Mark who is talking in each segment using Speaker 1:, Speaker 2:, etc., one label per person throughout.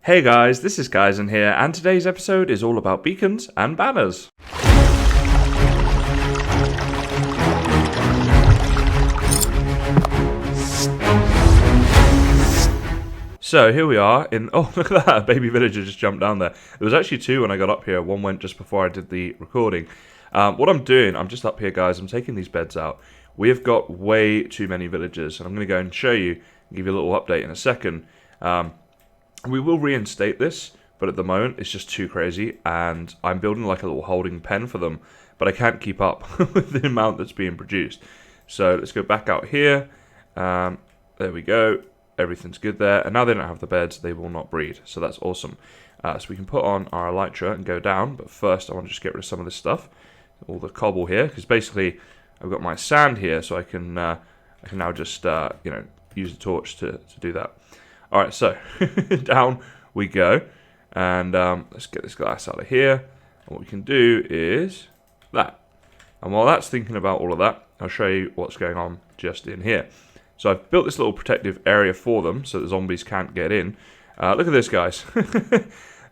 Speaker 1: Hey guys, this is Kysen here, and today's episode is all about beacons and banners. So here we are in, oh look at that, a baby villager just jumped down there. There was actually two when I got up here, one went just before I did the recording. What I'm doing, I'm just up here guys, I'm taking these beds out. We have got way too many villagers, and I'm going to go and show you, and give you a little update in a second. We will reinstate this, but at the moment it's just too crazy, and I'm building like a little holding pen for them, but I can't keep up with the amount that's being produced. So let's go back out here. There we go. Everything's good there, and now they don't have the beds, they will not breed, so that's awesome. So we can put on our elytra and go down, but first I want to just get rid of some of this stuff, all the cobble here, because basically I've got my sand here, so I can now just use the torch to do that. All right, so down we go, and let's get this glass out of here. And what we can do is that, and while that's thinking about all of that, I'll show you what's going on just in here. So I've built this little protective area for them so the zombies can't get in. Look at this, guys.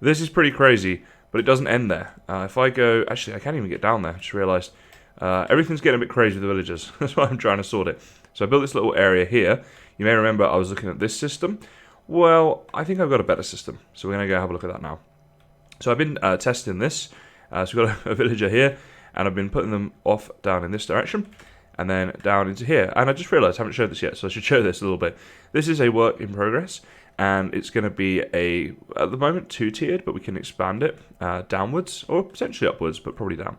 Speaker 1: This is pretty crazy, but it doesn't end there. If I go... Actually, I can't even get down there. I just realised. Everything's getting a bit crazy with the villagers. That's why I'm trying to sort it. So I built this little area here. You may remember I was looking at this system. Well, I think I've got a better system. So we're going to go have a look at that now. So I've been testing this. So we've got a villager here, and I've been putting them off down in this direction. And then down into here. And I just realised I haven't showed this yet, so I should show this a little bit. This is a work in progress, and it's going to be at the moment, 2-tiered, but we can expand it downwards, or potentially upwards, but probably down.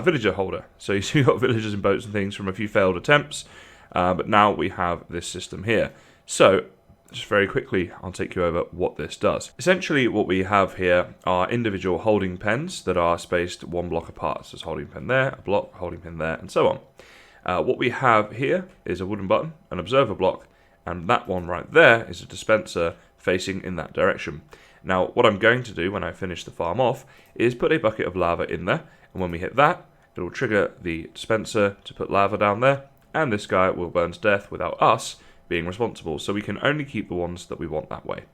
Speaker 1: Villager holder. So you see we've got villagers in boats and things from a few failed attempts, but now we have this system here. So, just very quickly, I'll take you over what this does. Essentially, what we have here are individual holding pens that are spaced one block apart. So there's a holding pen there, a block, holding pen there, and so on. What we have here is a wooden button, an observer block, and that one right there is a dispenser facing in that direction. Now, what I'm going to do when I finish the farm off is put a bucket of lava in there, and when we hit that, it will trigger the dispenser to put lava down there, and this guy will burn to death without us being responsible. So we can only keep the ones that we want that way.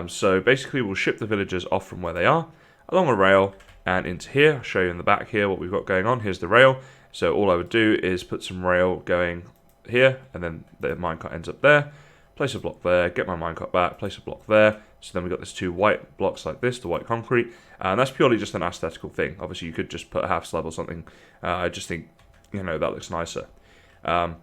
Speaker 1: So basically, we'll ship the villagers off from where they are, along a rail, and into here. I'll show you in the back here what we've got going on. Here's the rail. So all I would do is put some rail going here, and then the minecart ends up there, place a block there, get my minecart back, place a block there. So then we've got these two white blocks like this, the white concrete, and that's purely just an aesthetical thing. Obviously, you could just put a half slab or something. I just think, that looks nicer. And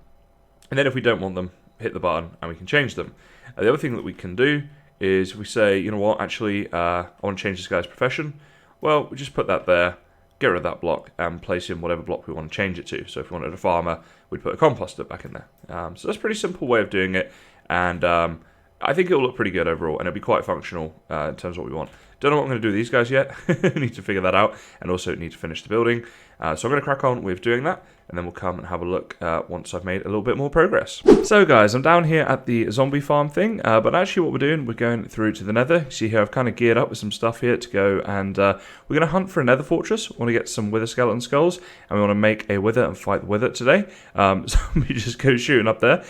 Speaker 1: then if we don't want them, hit the button and we can change them. The other thing that we can do is we say, you know what, actually, I want to change this guy's profession. Well, we just put that there, get rid of that block, and place in whatever block we want to change it to. So if we wanted a farmer, we'd put a composter back in there. So that's a pretty simple way of doing it, and I think it'll look pretty good overall, and it'll be quite functional in terms of what we want. Don't know what I'm going to do with these guys yet. Need to figure that out, and also need to finish the building. So I'm going to crack on with doing that, and then we'll come and have a look once I've made a little bit more progress. So guys, I'm down here at the zombie farm thing, but actually what we're doing, we're going through to the nether. See here, I've kind of geared up with some stuff here to go, and we're going to hunt for a nether fortress. We want to get some wither skeleton skulls, and we want to make a wither and fight the wither today. So we just go shooting up there.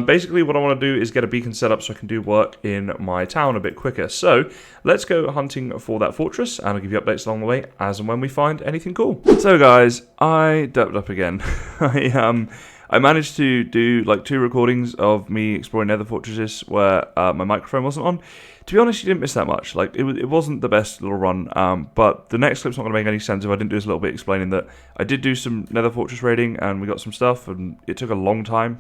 Speaker 1: Basically what I want to do is get a beacon set up so I can do work in my town a bit quicker. So let's go hunting for that fortress, and I'll give you updates along the way as and when we find anything cool. So guys, I derped up again. I managed to do like 2 recordings of me exploring nether fortresses where my microphone wasn't on. To be honest, you didn't miss that much. Like it wasn't the best little run, but the next clip's not going to make any sense if I didn't do this little bit explaining that I did do some nether fortress raiding and we got some stuff, and it took a long time.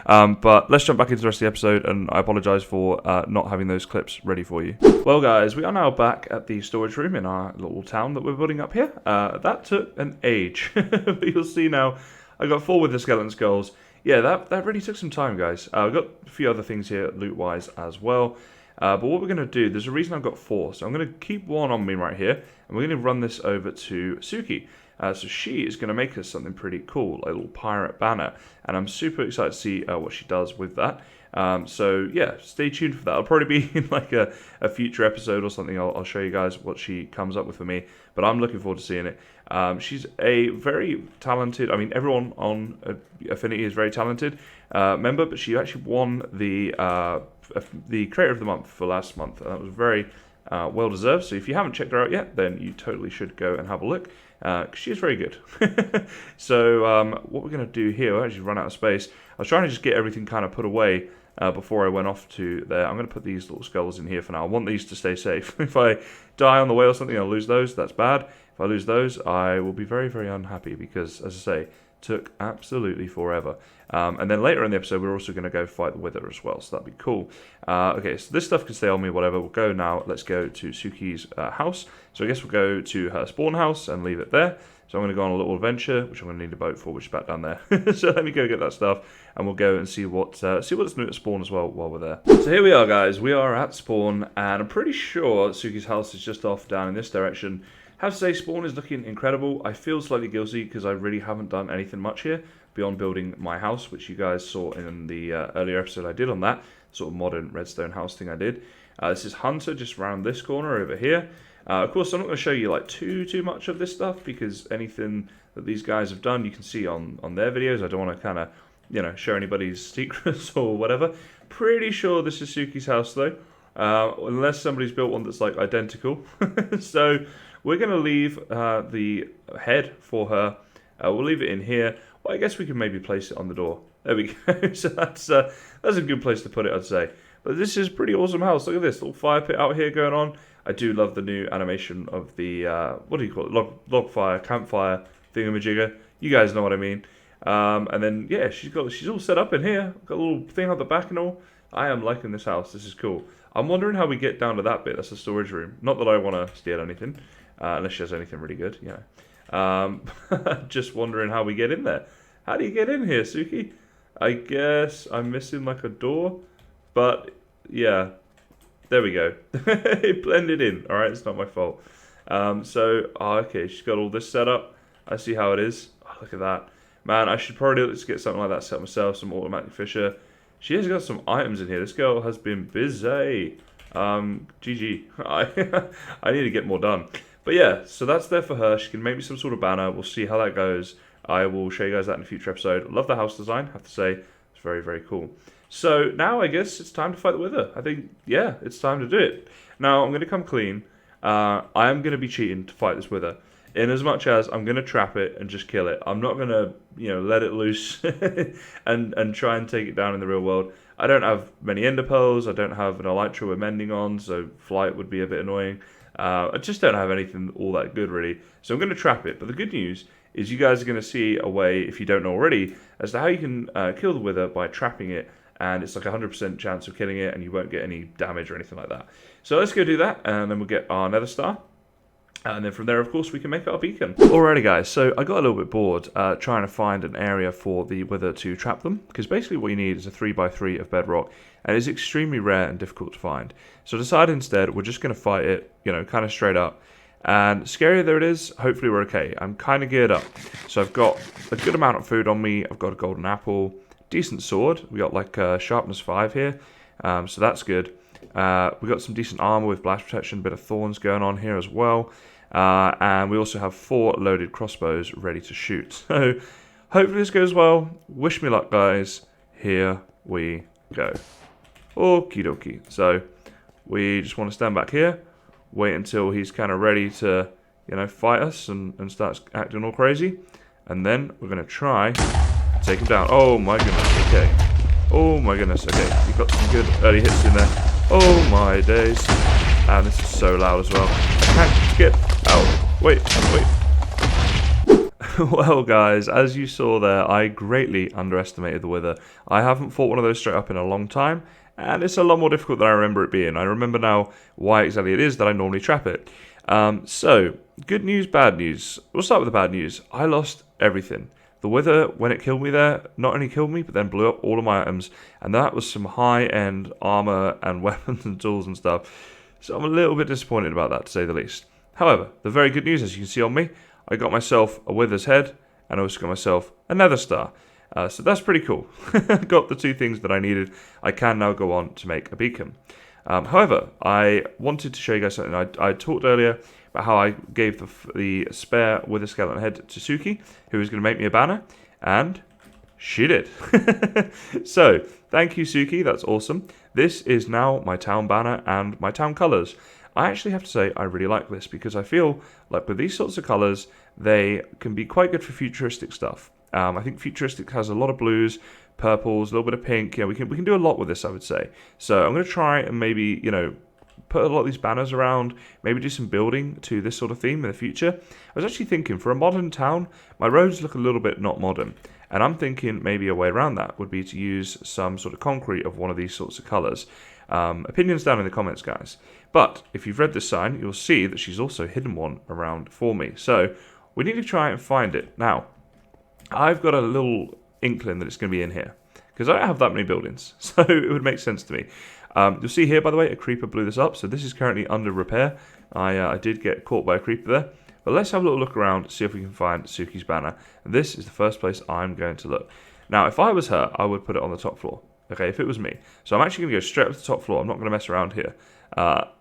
Speaker 1: But let's jump back into the rest of the episode, and I apologise for not having those clips ready for you. Well guys, we are now back at the storage room in our little town that we're building up here. That took an age, but you'll see now I got 4 wither skeleton skulls. Yeah, that really took some time, guys. I've got a few other things here loot-wise as well. But what we're going to do, there's a reason I've got 4. So I'm going to keep one on me right here, and we're going to run this over to Sookie. So she is going to make us something pretty cool, a little pirate banner. And I'm super excited to see what she does with that. So yeah, stay tuned for that. It'll probably be in like a future episode or something. I'll show you guys what she comes up with for me. But I'm looking forward to seeing it. She's a very talented, I mean, everyone on Affinity is very talented member, but she actually won the Creator of the Month for last month, and that was very well deserved. So if you haven't checked her out yet, then you totally should go and have a look, because she is very good. So what we're going to do here, we'll actually run out of space. I was trying to just get everything kind of put away before I went off to there. I'm going to put these little skulls in here for now. I want these to stay safe. If I die on the way or something, I'll lose those. That's bad. If I lose those, I will be very, very unhappy because, as I say, took absolutely forever. And then later in the episode, we're also going to go fight the Wither as well, so that'd be cool. Okay, so this stuff can stay on me, whatever. We'll go now. Let's go to Sookie's house. So I guess we'll go to her spawn house and leave it there. So I'm going to go on a little adventure, which I'm going to need a boat for, which is back down there. So let me go get that stuff, and we'll go and see what's new at spawn as well while we're there. So here we are, guys. We are at spawn, and I'm pretty sure Sookie's house is just off down in this direction. I have to say, spawn is looking incredible. I feel slightly guilty because I really haven't done anything much here beyond building my house, which you guys saw in the earlier episode I did on that sort of modern redstone house thing I did. This is Hunter, just around this corner over here. Of course, I'm not going to show you like too much of this stuff because anything that these guys have done, you can see on their videos. I don't want to kind of, show anybody's secrets or whatever. Pretty sure this is Sookie's house though, unless somebody's built one that's like identical. So we're going to leave the head for her. We'll leave it in here. Well, I guess we can maybe place it on the door. There we go. So that's a good place to put it, I'd say. But this is a pretty awesome house. Look at this little fire pit out here going on. I do love the new animation of the, what do you call it? Log fire, campfire, thingamajigger. You guys know what I mean. And then, yeah, she's all set up in here. Got a little thing on the back and all. I am liking this house. This is cool. I'm wondering how we get down to that bit. That's the storage room. Not that I want to steal anything. Unless she has anything really good, just wondering how we get in there. How do you get in here, Sookie? I guess I'm missing like a door, but yeah, there we go. It blended in. All right, it's not my fault. Okay, she's got all this set up. I see how it is. Oh, look at that, man. I should probably let's get something like that set myself. Some automatic fisher. She has got some items in here. This girl has been busy. GG. I need to get more done. But yeah, so that's there for her. She can make me some sort of banner. We'll see how that goes. I will show you guys that in a future episode. Love the house design, I have to say. It's very, very cool. So now I guess it's time to fight the Wither. I think, yeah, it's time to do it. Now, I'm going to come clean. I am going to be cheating to fight this Wither. In as much as I'm going to trap it and just kill it. I'm not going to, let it loose and try and take it down in the real world. I don't have many ender pearls. I don't have an elytra with mending on, so flight would be a bit annoying. I just don't have anything all that good, really. So I'm going to trap it. But the good news is you guys are going to see a way, if you don't know already, as to how you can kill the Wither by trapping it. And it's like a 100% chance of killing it, and you won't get any damage or anything like that. So let's go do that, and then we'll get our nether star. And then from there, of course, we can make our beacon. Alrighty, guys. So I got a little bit bored trying to find an area for the Wither to trap them. Because basically what you need is a 3x3 of bedrock. And it's extremely rare and difficult to find. So I decided instead we're just going to fight it, kind of straight up. And scary though it is, hopefully we're okay. I'm kind of geared up. So I've got a good amount of food on me. I've got a golden apple. Decent sword. We got like sharpness 5 here. So that's good. We got some decent armor with blast protection. A bit of thorns going on here as well. And we also have 4 loaded crossbows ready to shoot. So hopefully this goes well. Wish me luck, guys. Here we go. Okie dokie. So we just want to stand back here, wait until he's kind of ready to, fight us and starts acting all crazy. And then we're going to try to take him down. Oh my goodness. Okay. Oh my goodness. Okay. We've got some good early hits in there. Oh my days. And this is so loud as well. I can't get out. Wait. Well, guys, as you saw there, I greatly underestimated the Wither. I haven't fought one of those straight up in a long time, and it's a lot more difficult than I remember it being. I remember now why exactly it is that I normally trap it. So, good news, bad news. We'll start with the bad news. I lost everything. The Wither, when it killed me there, not only killed me, but then blew up all of my items, and that was some high-end armor and weapons and tools and stuff. So I'm a little bit disappointed about that, to say the least. However, the very good news, as you can see on me, I got myself a Wither's head, and I also got myself a nether star. So that's pretty cool. Got the 2 things that I needed. I can now go on to make a beacon. However, I wanted to show you guys something. I talked earlier about how I gave the spare with a skeleton head to Sookie, who was going to make me a banner, and she did. So, thank you, Sookie. That's awesome. This is now my town banner and my town colours. I actually have to say I really like this because I feel like with these sorts of colours, they can be quite good for futuristic stuff. I think futuristic has a lot of blues, purples, a little bit of pink. We can do a lot with this, I would say. So I'm going to try and maybe put a lot of these banners around, maybe do some building to this sort of theme in the future. I was actually thinking for a modern town, my roads look a little bit not modern. And I'm thinking maybe a way around that would be to use some sort of concrete of one of these sorts of colours. Opinions down in the comments, guys. But if you've read this sign, you'll see that she's also hidden one around for me. So we need to try and find it. Now, I've got a little inkling that it's going to be in here, because I don't have that many buildings, so it would make sense to me. You'll see here, by the way, a creeper blew this up, so this is currently under repair. I did get caught by a creeper there. But let's have a little look around, see if we can find Sookie's banner. And this is the first place I'm going to look. Now, if I was her, I would put it on the top floor. Okay, if it was me. So I'm actually going to go straight up to the top floor. I'm not going to mess around here.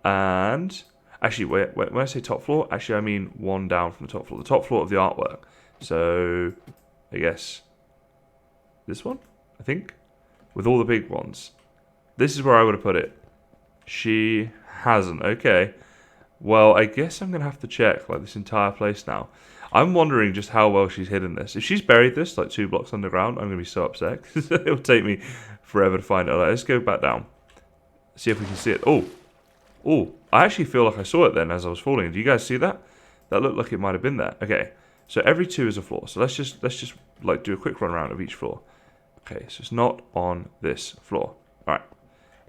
Speaker 1: And actually, when I say top floor, actually I mean one down from the top floor. The top floor of the artwork. So, I guess this one, I think, with all the big ones. This is where I would have put it. She hasn't. Okay. Well, I guess I'm going to have to check like this entire place now. I'm wondering just how well she's hidden this. If she's buried this like 2 blocks underground, I'm going to be so upset because it'll take me forever to find it. Right, let's go back down. See if we can see it. Oh, I actually feel like I saw it then as I was falling. Do you guys see that? That looked like it might have been there. Okay, so every 2 is a floor. So let's just like do a quick run around of each floor. Okay, so it's not on this floor. All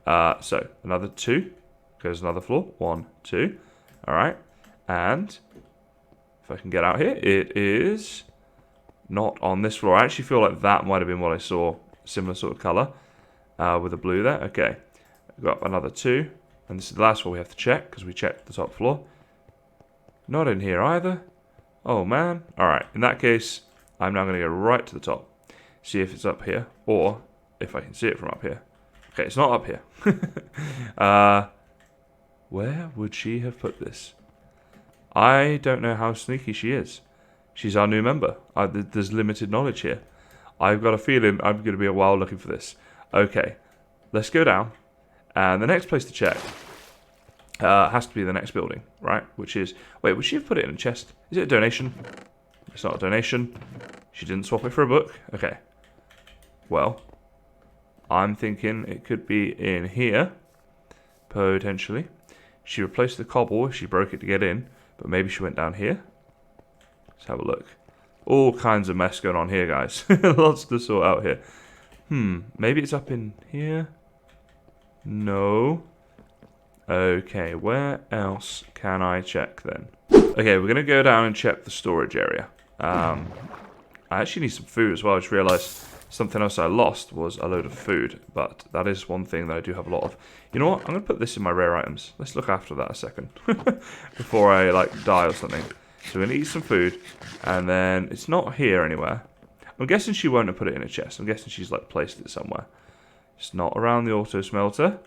Speaker 1: right. So another 2. Goes another floor. 1, 2. All right, and if I can get out here, it is not on this floor. I actually feel like that might have been what I saw, similar sort of color with the blue there. Okay, I've got another 2, and this is the last one we have to check because we checked the top floor. Not in here either. Oh man. All right, in that case, I'm now going to go right to the top, see if it's up here, or if I can see it from up here. Okay, it's not up here. Where would she have put this? I don't know how sneaky she is. She's our new member. There's limited knowledge here. I've got a feeling I'm going to be a while looking for this. Okay, let's go down. And the next place to check has to be the next building, right? Which is... Wait, would she have put it in a chest? Is it a donation? It's not a donation. She didn't swap it for a book? Okay. Well, I'm thinking it could be in here. Potentially. She replaced the cobble if she broke it to get in, but maybe she went down here. Let's have a look. All kinds of mess going on here, guys. Lots to sort out here. Maybe it's up in here? No. Okay, where else can I check then? Okay, we're going to go down and check the storage area. I actually need some food as well. I just realised something else I lost was a load of food, but that is one thing that I do have a lot of. You know what? I'm going to put this in my rare items. Let's look after that a second before I die or something. So we're going to eat some food, and then it's not here anywhere. I'm guessing she won't have put it in a chest. I'm guessing she's like placed it somewhere. It's not around the auto smelter.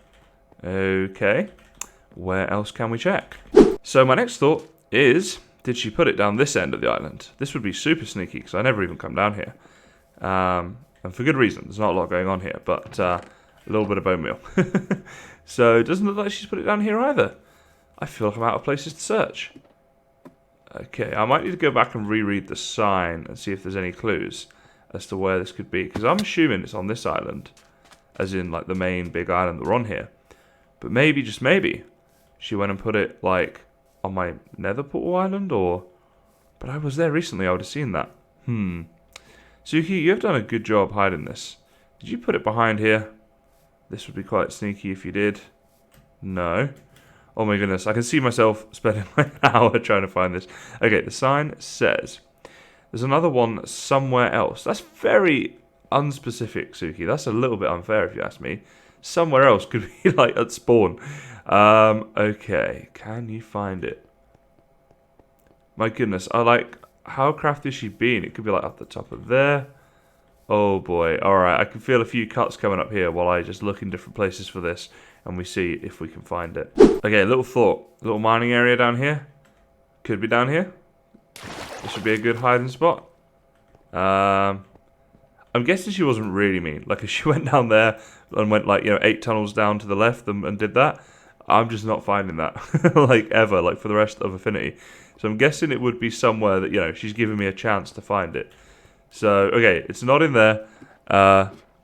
Speaker 1: Okay. Where else can we check? So my next thought is, did she put it down this end of the island? This would be super sneaky because I never even come down here. And for good reason. There's not a lot going on here, but a little bit of bone meal. So it doesn't look like she's put it down here either. I feel like I'm out of places to search. Okay, I might need to go back and reread the sign and see if there's any clues as to where this could be. Because I'm assuming it's on this island, as in like the main big island that we're on here. But maybe, just maybe, she went and put it like on my nether portal island, or... But I was there recently, I would have seen that. Sookie, you have done a good job hiding this. Did you put it behind here? This would be quite sneaky if you did. No. Oh my goodness, I can see myself spending like an hour trying to find this. Okay, the sign says there's another one somewhere else. That's very unspecific, Sookie. That's a little bit unfair if you ask me. Somewhere else could be like at spawn. Okay, can you find it? My goodness, how crafty has she been? It could be like up the top of there. Oh boy, alright, I can feel a few cuts coming up here while I just look in different places for this. and we see if we can find it. Okay, little thought. Little mining area down here. Could be down here. This should be a good hiding spot. I'm guessing she wasn't really mean. Like, if she went down there and went, like, 8 tunnels down to the left and did that, I'm just not finding that, like, ever, like, for the rest of Affinity. So I'm guessing it would be somewhere that, she's giving me a chance to find it. So, okay, it's not in there.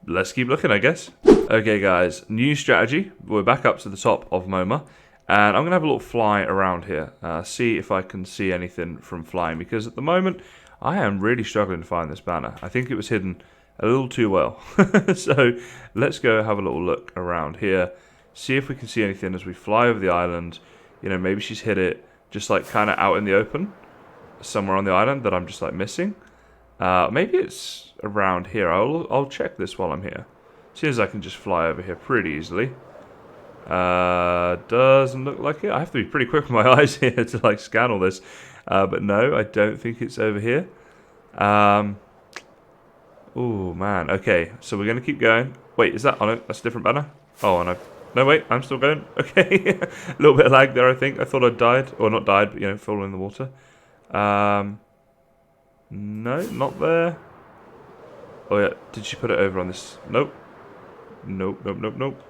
Speaker 1: Let's keep looking, I guess. Okay, guys, new strategy. We're back up to the top of MoMA. And I'm going to have a little fly around here. See if I can see anything from flying. Because at the moment, I am really struggling to find this banner. I think it was hidden a little too well. So, let's go have a little look around here. See if we can see anything as we fly over the island. Maybe she's hit it just like kind of out in the open. Somewhere on the island that I'm just like missing. Maybe it's around here. I'll check this while I'm here. See as I can just fly over here pretty easily. Doesn't look like it. I have to be pretty quick with my eyes here to like scan all this. But no, I don't think it's over here. Oh man. Okay, so we're gonna keep going. Wait, is that on it? That's a different banner. Oh no. No, wait, I'm still going. Okay. A little bit of lag there, I think. I thought I'd died. Or not died, but, fallen in the water. No, not there. Oh, yeah. Did she put it over on this? Nope. Nope.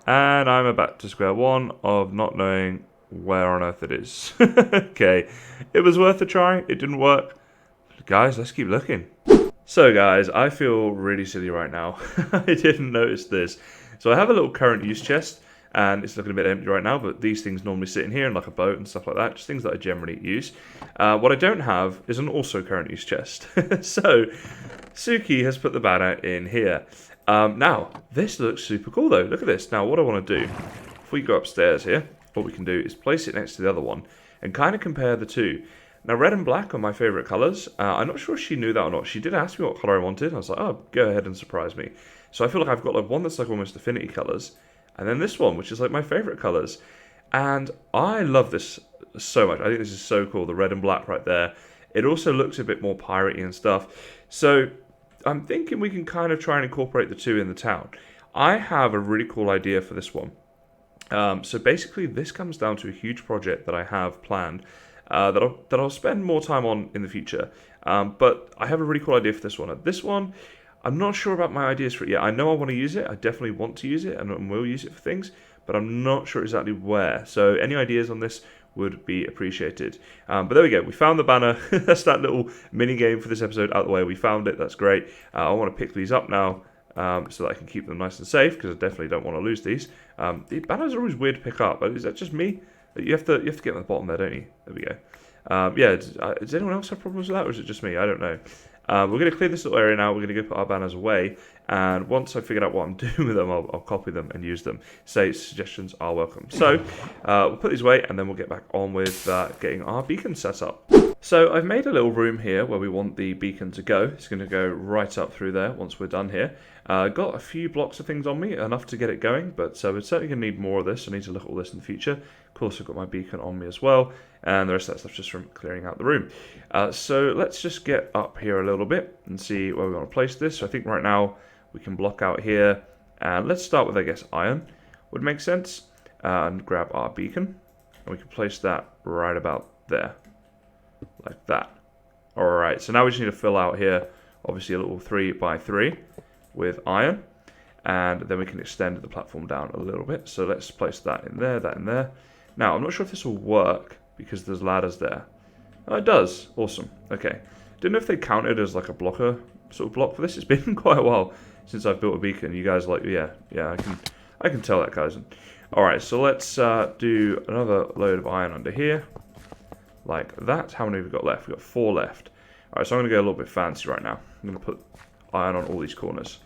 Speaker 1: And I'm about to square one of not knowing where on earth it is. Okay. It was worth a try. It didn't work. Guys, let's keep looking. So, guys, I feel really silly right now. I didn't notice this. So I have a little current use chest, and it's looking a bit empty right now, but these things normally sit in here in like a boat and stuff like that, just things that I generally use. What I don't have is an also current use chest. So Sookie has put the banner in here. Now, this looks super cool though. Look at this. Now, what I want to do, if we go upstairs here, what we can do is place it next to the other one and kind of compare the two. Now, red and black are my favourite colours. I'm not sure if she knew that or not. She did ask me what colour I wanted. I was like, oh, go ahead and surprise me. So I feel like I've got like one that's like almost Affinity colours, and then this one, which is like my favourite colours. And I love this so much. I think this is so cool, the red and black right there. It also looks a bit more piratey and stuff. So I'm thinking we can kind of try and incorporate the two in the town. I have a really cool idea for this one. So basically, this comes down to a huge project that I have planned. That I'll spend more time on in the future. But I have a really cool idea for this one. This one, I'm not sure about my ideas for it yet. I know I want to use it. I definitely want to use it and will use it for things, but I'm not sure exactly where. So any ideas on this would be appreciated. But there we go. We found the banner. That's that little mini game for this episode out of the way. We found it. That's great. I want to pick these up now so that I can keep them nice and safe, because I definitely don't want to lose these. The banners are always weird to pick up. Is that just me? You have to get on the bottom there, don't you? There we go. Yeah, does anyone else have problems with that, or is it just me? I don't know. We're going to clear this little area now. We're going to go put our banners away, and once I've figured out what I'm doing with them, I'll copy them and use them. Say suggestions are welcome. So we'll put these away, and then we'll get back on with getting our beacon set up. So I've made a little room here where we want the beacon to go. It's going to go right up through there once we're done here. Got a few blocks of things on me, enough to get it going, but we're certainly going to need more of this. I need to look at all this in the future. Of course, I've got my beacon on me as well, and the rest of that stuff just from clearing out the room. So let's just get up here a little bit and see where we want to place this. So I think right now we can block out here, and let's start with, I guess, iron would make sense, and grab our beacon, and we can place that right about there, like that. Alright, so now we just need to fill out here, obviously a little 3x3 with iron, and then we can extend the platform down a little bit. So let's place that in there, that in there. Now, I'm not sure if this will work because there's ladders there. Oh, it does. Awesome. Okay. Didn't know if they counted as like a blocker sort of block for this. It's been quite a while since I've built a beacon. You guys like, yeah, I can tell that, Kysen. Alright, so let's do another load of iron under here, like that. How many have we got left? We've got 4 left. Alright, so I'm going to go a little bit fancy right now. I'm going to put iron on all these corners,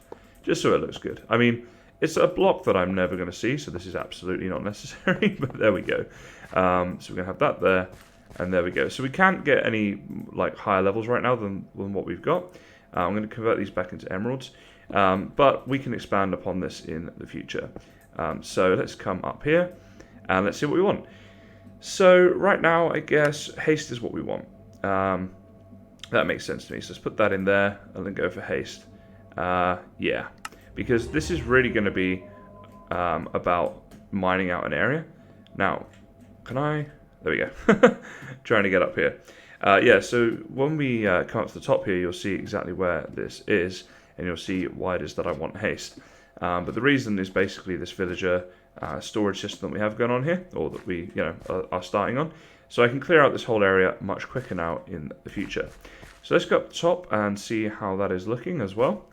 Speaker 1: just so it looks good. I mean, it's a block that I'm never going to see, so this is absolutely not necessary, but there we go. So we're going to have that there, and there we go. So we can't get any like higher levels right now than what we've got. I'm going to convert these back into emeralds, but we can expand upon this in the future. So let's come up here, and let's see what we want. So right now, I guess haste is what we want. That makes sense to me. So let's put that in there and then go for haste. Yeah, because this is really going to be about mining out an area. Now, can I? There we go. Trying to get up here. Yeah, so when we come up to the top here, you'll see exactly where this is, and you'll see why it is that I want haste. But the reason is basically this villager storage system that we have going on here, or that we are starting on. So I can clear out this whole area much quicker now in the future. So let's go up top and see how that is looking as well.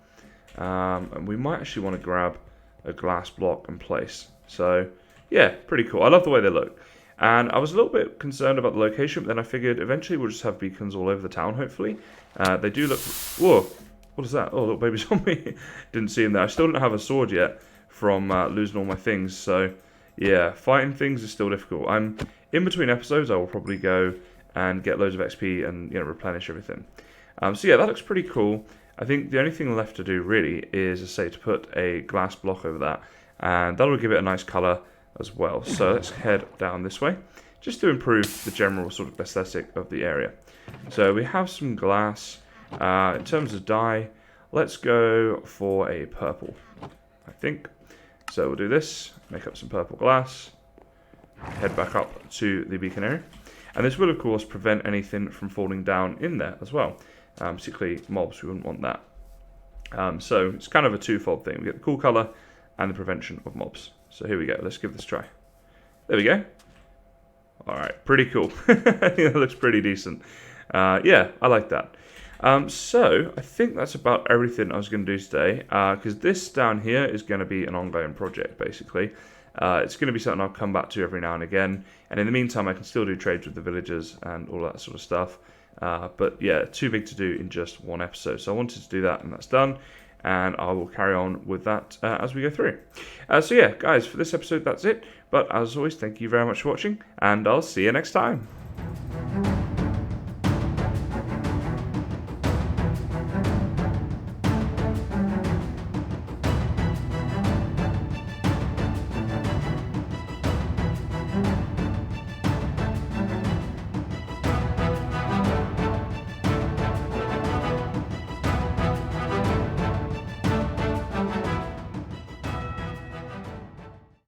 Speaker 1: And we might actually want to grab a glass block and place. So yeah, pretty cool. I love the way they look. And I was a little bit concerned about the location, but then I figured eventually we'll just have beacons all over the town, hopefully. They do look... Whoa! What is that? Oh, little baby zombie. Didn't see him there. I still don't have a sword yet from losing all my things. So, yeah, fighting things is still difficult. I'm in between episodes. I will probably go and get loads of XP and replenish everything. So, yeah, that looks pretty cool. I think the only thing left to do, really, is, as I say, to put a glass block over that. And that'll give it a nice colour as well. So let's head down this way, just to improve the general sort of aesthetic of the area. So we have some glass. In terms of dye, let's go for a purple, I think. So we'll do this, make up some purple glass, head back up to the beacon area. And this will, of course, prevent anything from falling down in there as well, particularly mobs. We wouldn't want that. So it's kind of a twofold thing. We get the cool colour and the prevention of mobs. So here we go. Let's give this a try. There we go. All right, pretty cool. I think that looks pretty decent. Yeah, I like that. So I think that's about everything I was going to do today, because this down here is going to be an ongoing project, basically. It's going to be something I'll come back to every now and again, and in the meantime I can still do trades with the villagers and all that sort of stuff. But yeah, too big to do in just one episode, so I wanted to do that, and that's done. And I will carry on with that as we go through. So yeah, guys, for this episode, that's it. But as always, thank you very much for watching, and I'll see you next time.